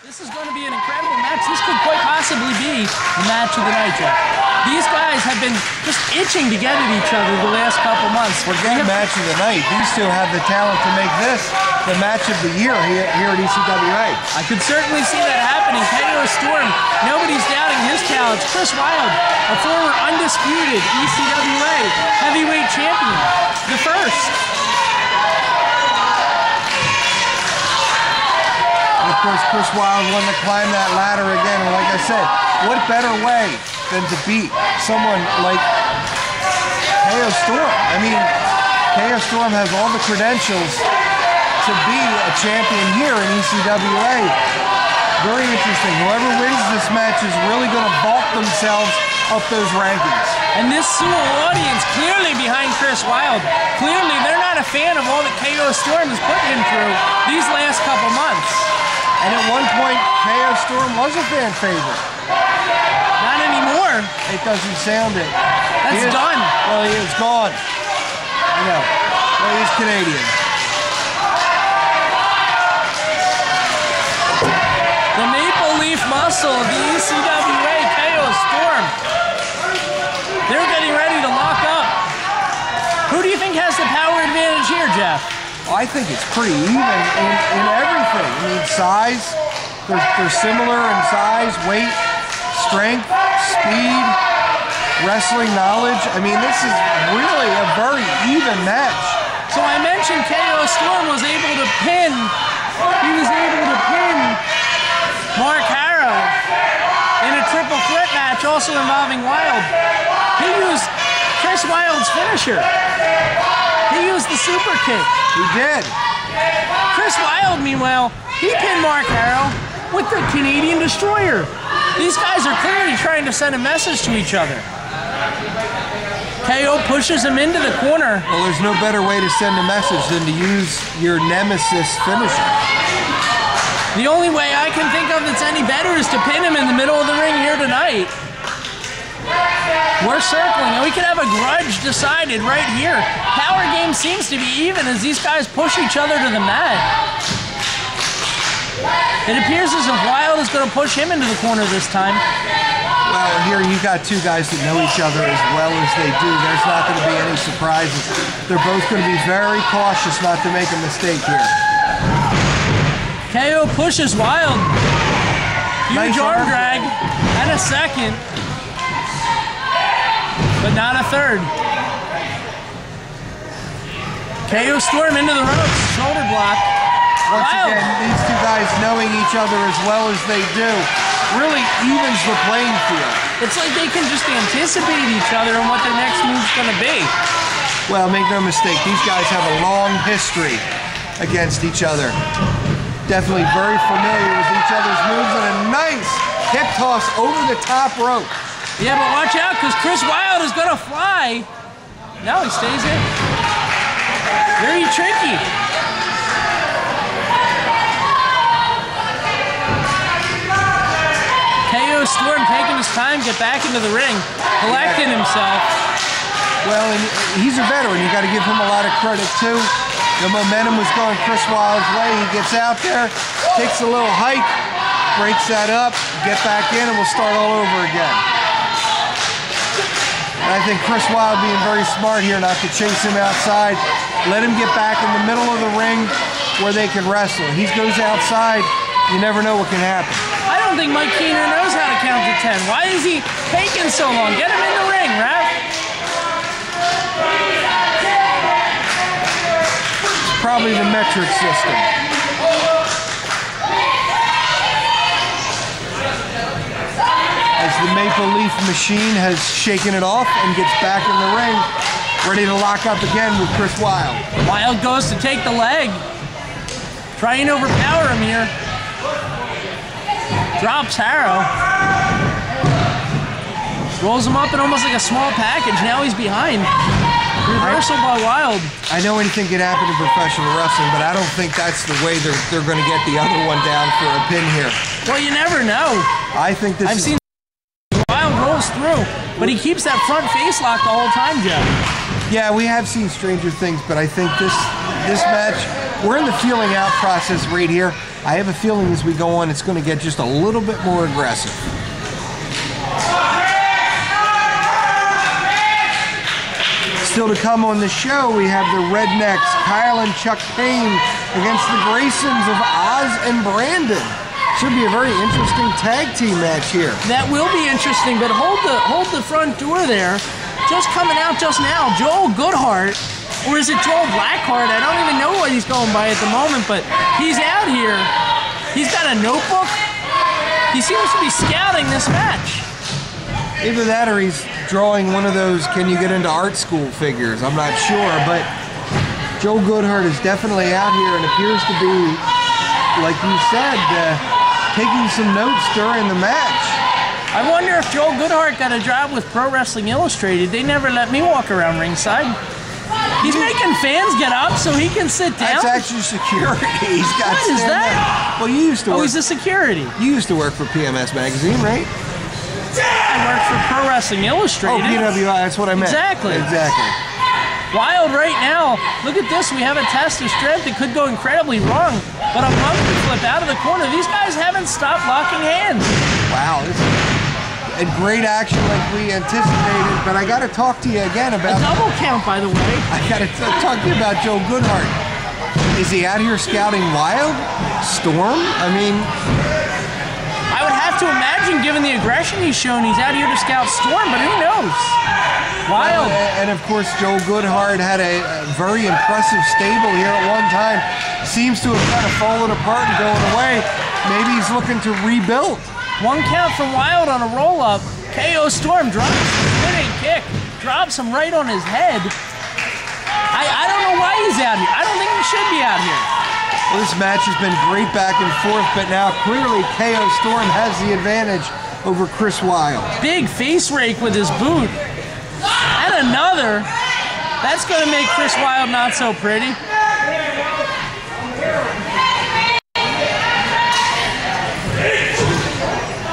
This is going to be an incredible match. This could quite possibly be the match of the night, Jeff. These guys have been just itching to get at each other the last couple months. Forget match of the night. These two have the talent to make this the match of the year here at ECWA. I could certainly see that happening. Kao Storm, nobody's doubting his talents. Chris Wylde, a former undisputed ECWA heavyweight champion, the first. Of course, Chris Wylde wanted to climb that ladder again, and like I said, what better way than to beat someone like Kao Storm? I mean, Kao Storm has all the credentials to be a champion here in ECWA. Very interesting. Whoever wins this match is really going to vault themselves up those rankings. And this Sewell audience clearly behind Chris Wylde. Clearly, they're not a fan of all that Kao Storm has put him through these last couple months. And at one point, Kao Storm was a fan favorite. Not anymore. It doesn't sound it. That's done. Well, he is gone. I know. Well, he's Canadian. The Maple Leaf Muscle of the ECWA, Kao Storm. They're getting ready to lock up. Who do you think has the power advantage here, Jeff? I think it's pretty even in everything. I mean, size, they're similar in size, weight, strength, speed, wrestling knowledge. I mean, this is really a very even match. So I mentioned Kao Storm was able to pin, Mark Harrow in a triple threat match also involving Wylde. He used Chris Wylde's finisher. He used the super kick. He did. Chris Wylde, meanwhile, he pinned Mark Harrow with the Canadian Destroyer. These guys are clearly trying to send a message to each other. Kao pushes him into the corner. Well, there's no better way to send a message than to use your nemesis finisher. The only way I can think of that's any better is to pin him in the middle of the ring here tonight. We're circling, and we could have a grudge decided right here. Power game seems to be even as these guys push each other to the mat. It appears as if Wylde is going to push him into the corner this time. Well, here you got two guys that know each other as well as they do. There's not going to be any surprises. They're both going to be very cautious not to make a mistake here. Kao pushes Wylde. Huge arm drag and a second. But not a third. Kao Storm into the ropes, shoulder block. Once again, these two guys knowing each other as well as they do really evens the playing field. It's like they can just anticipate each other and what their next move's going to be. Well, make no mistake, these guys have a long history against each other. Definitely very familiar with each other's moves, and a nice hip toss over the top rope. Yeah, but watch out, because Chris Wylde is going to fly. No, he stays in. Very tricky. Kao Storm taking his time to get back into the ring, collecting himself. Well, and he's a veteran. You got to give him a lot of credit, too. The momentum was going Chris Wylde's way. He gets out there, takes a little hike, breaks that up, get back in, and we'll start all over again. And I think Chris Wylde being very smart here not to chase him outside. Let him get back in the middle of the ring where they can wrestle. He goes outside, you never know what can happen. I don't think Mike Keener knows how to count to 10. Why is he taking so long? Get him in the ring, Raph. It's probably the metric system. As the Maple Leaf machine has shaken it off and gets back in the ring, ready to lock up again with Chris Wylde. Wylde goes to take the leg. Try and overpower him here. Drops Harrow. Rolls him up in almost like a small package. Now he's behind. Reversal by Wylde. I know anything can happen in professional wrestling, but I don't think that's the way they're going to get the other one down for a pin here. Well, you never know. I think this I've seen Wylde rolls through, but he keeps that front face lock the whole time, Jeff. Yeah, we have seen stranger things, but I think this match, we're in the feeling out process right here. I have a feeling as we go on, it's going to get just a little bit more aggressive. Still to come on the show, we have the Rednecks, Kyle and Chuck Payne, against the Graysons of Oz and Brandon. Should be a very interesting tag team match here. That will be interesting, but hold the front door there. Just coming out just now, Joel Goodhart, or is it Joel Blackheart? I don't even know what he's going by at the moment, but he's out here. He's got a notebook. He seems to be scouting this match. Either that or he's drawing one of those can you get into art school figures. I'm not sure, but Joel Goodhart is definitely out here and appears to be, like you said, taking some notes during the match. I wonder if Joel Goodhart got a job with Pro Wrestling Illustrated. They never let me walk around ringside. He's making fans get up so he can sit down. That's actually security. He's got what is that? There. Well, you used to work. Oh, he's a security. You used to work for PMS Magazine, right? I worked for Pro Wrestling Illustrated. Oh, PWI, that's what I meant. Exactly. Exactly. Wylde right now. Look at this. We have a test of strength. It could go incredibly wrong, but a monkey flip out of the corner. These guys haven't stopped locking hands. Wow, this is a great action like we anticipated, but I got to talk to you again about... A double count, by the way. I got to talk to you about Joe Goodhart. Is he out here scouting Wylde? Storm? I mean... I would have to imagine, given the aggression he's shown, he's out here to scout Storm, but who knows? Wylde. And of course, Joe Goodhart had a very impressive stable here at one time. Seems to have kind of fallen apart and going away. Maybe he's looking to rebuild. One count from Wylde on a roll-up. Kao Storm drops a spinning kick. Drops him right on his head. I don't know why he's out here. I don't think he should be out here. Well, this match has been great back and forth, but now clearly Kao Storm has the advantage over Chris Wylde. Big face rake with his boot. And another. That's going to make Chris Wylde not so pretty.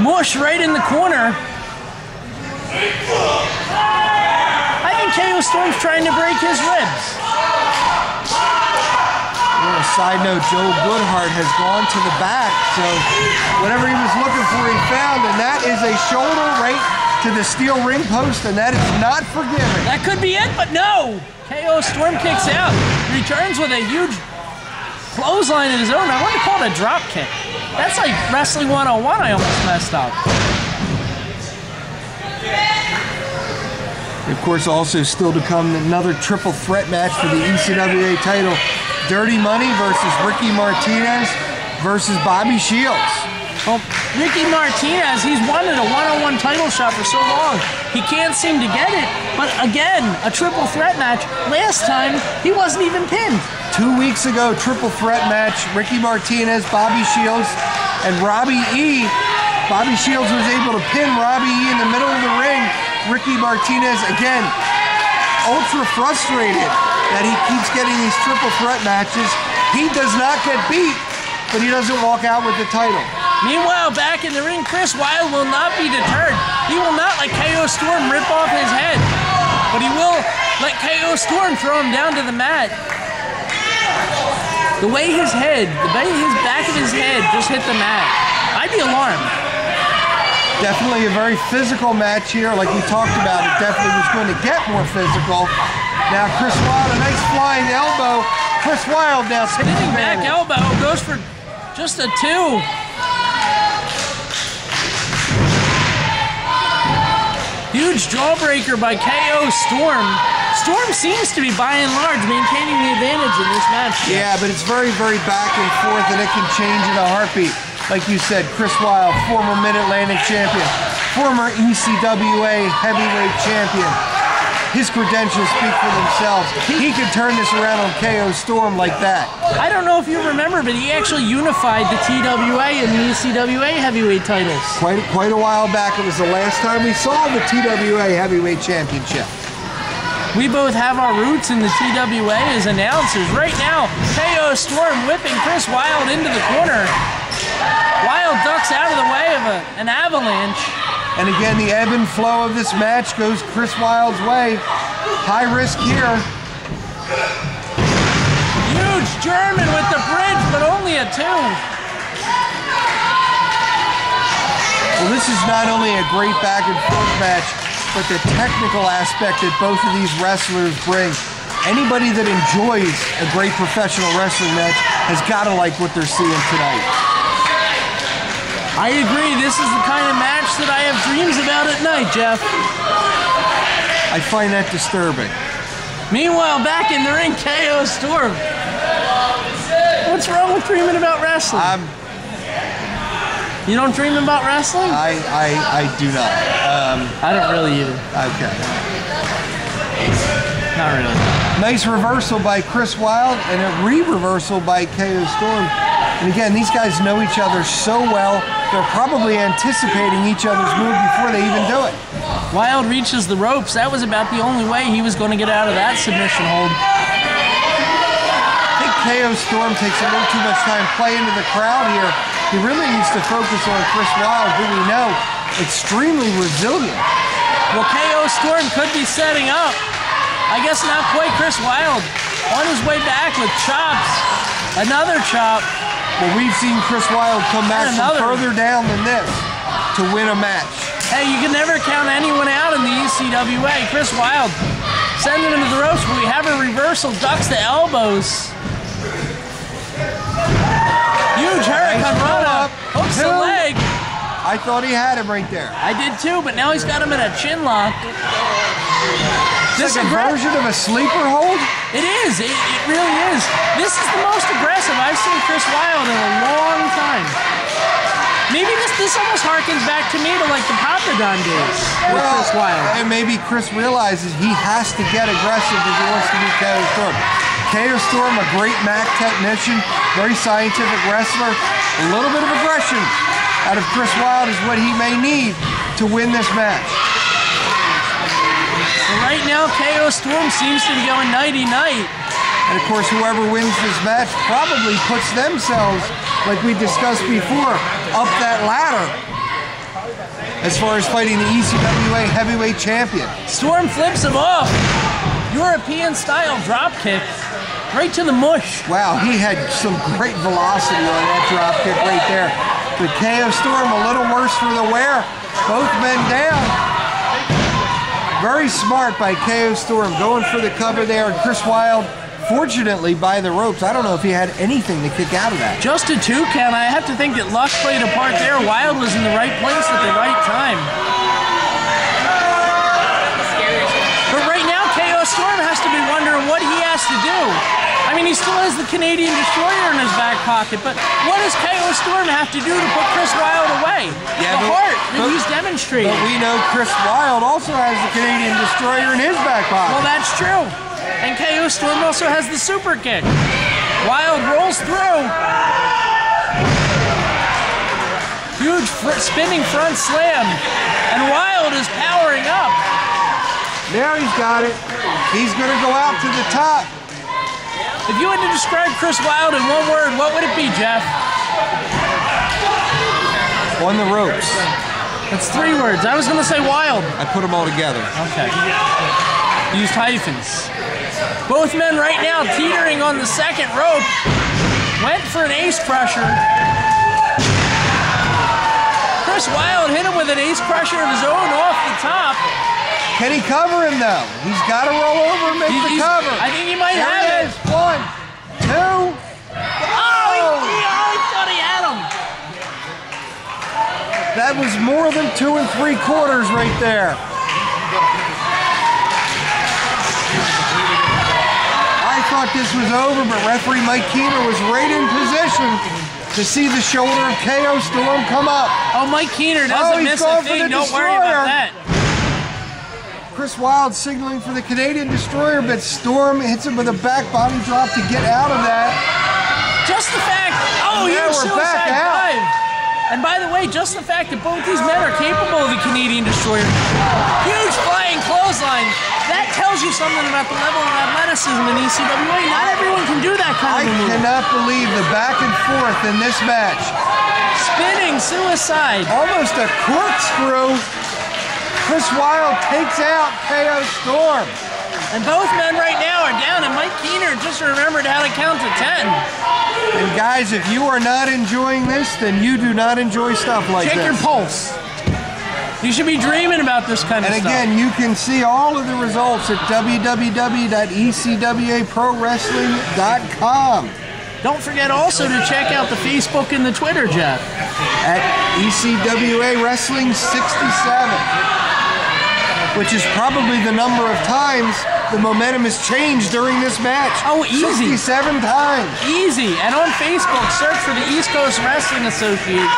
Mush right in the corner. I think Kao Storm's trying to break his ribs. On a side note, Joe Goodhart has gone to the back, so whatever he was looking for, he found, and that is a shoulder right to the steel ring post, and that is not forgiving. That could be it, but no! Kao Storm kicks out, returns with a huge clothesline of his own. I want to call it a drop kick. That's like Wrestling 101 I almost messed up. Of course, also still to come, another triple threat match for the ECWA title. Dirty Money versus Ricky Martinez versus Bobby Shields. Well, Ricky Martinez, he's wanted a one-on-one title shot for so long. He can't seem to get it, but again, a triple threat match. Last time, he wasn't even pinned. 2 weeks ago, triple threat match, Ricky Martinez, Bobby Shields, and Robbie E. Bobby Shields was able to pin Robbie E in the middle of the ring. Ricky Martinez, again, ultra frustrated that he keeps getting these triple threat matches. He does not get beat, but he doesn't walk out with the title. Meanwhile, back in the ring, Chris Wylde will not be deterred. He will not let Kao Storm rip off his head, but he will let Kao Storm throw him down to the mat. The way his back of his head just hit the mat, I'd be alarmed. Definitely a very physical match here. Like we talked about, it definitely was going to get more physical. Now Chris Wylde, a nice flying elbow. Chris Wylde now taking back elbow, goes for just a 2. Huge jawbreaker by Kao Storm. Storm seems to be, by and large, maintaining the advantage in this match. Yeah, but it's very, very back and forth, and it can change in a heartbeat. Like you said, Chris Wylde, former Mid-Atlantic champion, former ECWA heavyweight champion. His credentials speak for themselves. He could turn this around on Kao Storm like that. I don't know if you remember, but he actually unified the TWA and the ECWA heavyweight titles. Quite a while back. It was the last time we saw the TWA heavyweight championship. We both have our roots in the TWA as announcers. Right now, Kao Storm whipping Chris Wylde into the corner. Wylde ducks out of the way of an avalanche. And again, the ebb and flow of this match goes Chris Wylde's way. High risk here. Huge German with the bridge, but only a 2. Well, this is not only a great back and forth match, but the technical aspect that both of these wrestlers bring. Anybody that enjoys a great professional wrestling match has got to like what they're seeing tonight. I agree. This is the kind of match that I have dreams about at night, Jeff. I find that disturbing. Meanwhile, back in the ring, Kao Storm. What's wrong with dreaming about wrestling? You don't dream about wrestling? I do not. I don't really either. Okay. Not really. Nice reversal by Chris Wylde and a re-reversal by Kao Storm. And again, these guys know each other so well, they're probably anticipating each other's move before they even do it. Wylde reaches the ropes. That was about the only way he was going to get out of that submission hold. I think Kao Storm takes a little too much time playing to the crowd here. He really needs to focus on Chris Wylde, who we know extremely resilient. Well, Kao Storm could be setting up. I guess not quite Chris Wylde. On his way back with chops. Another chop. Well, we've seen Chris Wylde come back from further down than this to win a match. Hey, you can never count anyone out in the ECWA. Chris Wylde sending him to the ropes, but we have a reversal, ducks the elbows. Huge hurricane run up, hooks the leg. I thought he had him right there. I did too, but now he's got him in a chin lock. This is a version of a sleeper hold? It is. It really is. This is the most aggressive I've seen Chris Wylde in a long time. Maybe this almost harkens back to me to like the Papadon days with Chris Wylde. And maybe Chris realizes he has to get aggressive if he wants to beat Kao Storm. Kao Storm, a great Mac technician, very scientific wrestler. A little bit of aggression out of Chris Wylde is what he may need to win this match. Well, right now, Kao Storm seems to be going nighty-night. And of course, whoever wins this match probably puts themselves, like we discussed before, up that ladder as far as fighting the ECWA heavyweight champion. Storm flips him off. European-style drop kick right to the mush. Wow, he had some great velocity on that drop kick right there. But Kao Storm a little worse for the wear. Both men down. Very smart by Kao Storm, going for the cover there, and Chris Wylde, fortunately, by the ropes. I don't know if he had anything to kick out of that. Just a 2 count. I have to think that luck played a part there. Wylde was in the right place at the right time. But right now, Kao Storm has to be wondering what he has to do. I mean, he still has the Canadian Destroyer in his back pocket, but what does Kao Storm have to do to put Chris Wylde away? Yeah, the heart that he's demonstrating. But we know Chris Wylde also has the Canadian Destroyer in his back pocket. Well, that's true. And Kao Storm also has the super kick. Wylde rolls through. Huge spinning front slam. And Wylde is powering up. Now he's got it. He's going to go out to the top. If you had to describe Chris Wylde in one word, what would it be, Jeff? On the ropes. That's 3 words. I was going to say wild. I put them all together. Okay. Used hyphens. Both men right now teetering on the second rope. Went for an ace crusher. Chris Wylde hit him with an ace crusher of his own off the top. Can he cover him though? He's got to roll over and make the cover. I think he might there have it. 1, 2. Oh, he thought he had him. That was more than 2 3/4 right there. I thought this was over, but referee Mike Keener was right in position to see the shoulder of Kao Storm come up. Oh, Mike Keener doesn't miss a thing. Don't worry about that. Chris Wylde signaling for the Canadian Destroyer, but Storm hits him with a back body drop to get out of that. Just the fact, huge suicide dive. And by the way, just the fact that both these men are capable of the Canadian Destroyer. Huge flying clothesline. That tells you something about the level of athleticism in ECWA. Not everyone can do that kind of a move. I cannot believe the back and forth in this match. Spinning suicide. Almost a corkscrew. Chris Wylde takes out Kao Storm. And both men right now are down, and Mike Keener just remembered how to count to 10. And guys, if you are not enjoying this, then you do not enjoy stuff like this. Check your pulse. You should be dreaming about this kind of And stuff. again, you can see all of the results at www.ecwawrestling.com. Don't forget also to check out the Facebook and the Twitter, Jeff. At ECWA Wrestling 67, which is probably the number of times the momentum has changed during this match. Oh, easy. 67 times. Easy. And on Facebook, search for the East Coast Wrestling Association.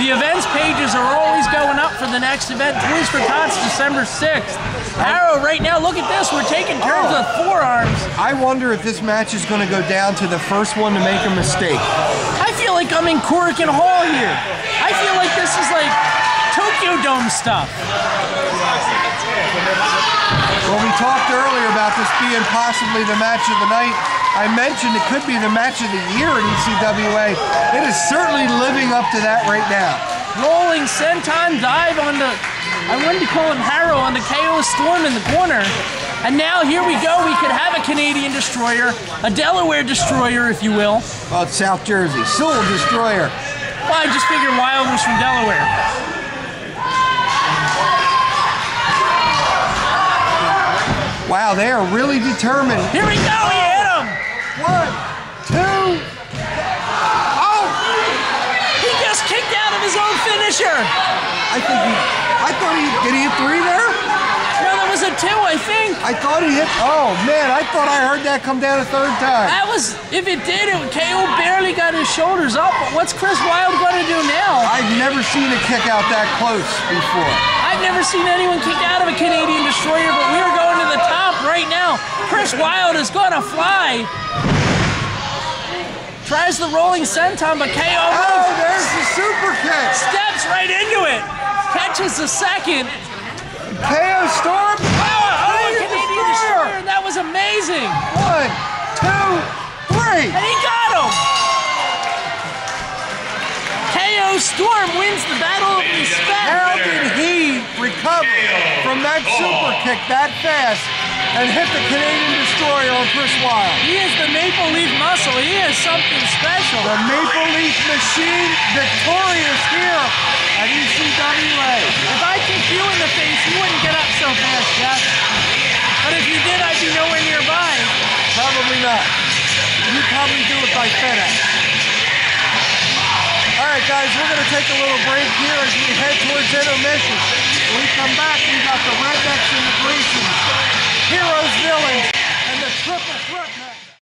The events pages are always going up for the next event. Toys for Tots, December 6th. Arrow, right now, look at this. We're taking turns with forearms. I wonder if this match is going to go down to the first one to make a mistake. I feel like I'm in Korakuen Hall here. I feel like this is like Tokyo Dome stuff. Well, we talked earlier about this being possibly the match of the night. I mentioned it could be the match of the year at ECWA. It is certainly living up to that right now. Rolling senton dive on the, I wanted to call him Harrow, on the Kao Storm in the corner. And now here we go. We could have a Canadian destroyer, a Delaware destroyer, if you will. Well, it's South Jersey. Sewell Destroyer. Well, I just figured Wylde was from Delaware. Wow, they are really determined. Here we go, he hit him! 1, 2. Oh! He just kicked out of his own finisher! I thought did he hit 3 there? No, that was a 2, I think. I thought he hit, oh man, I thought I heard that come down a 3rd time. That was, if it did, KO barely got his shoulders up, but what's Chris Wylde going to do now? I've never seen a kick out that close before. I've never seen anyone kick out of a Canadian destroyer, but we are going to the top right now. Chris Wylde is going to fly. Tries the rolling senton, but KO moves. Oh, there's the super kick. Steps right into it. Catches the second. Kao Storm. Oh, Canadian destroyer. That was amazing. 1, 2, 3. And he got him. Kao Storm wins the battle of respect. How did he recover from that super kick that fast and hit the Canadian destroyer on Chris Wylde? He is the Maple Leaf Muscle. He is something special. The Maple Leaf Machine victorious here at ECWA. If I kicked you in the face, you wouldn't get up so fast, Jeff. But if you did, I'd be nowhere nearby. Probably not. You'd probably do it by FedEx. All right, guys, we're going to take a little break here as we head towards intermission. When we come back, we got the Rednecks and the Graysons, Heroes, Villains, and the Triple Threat.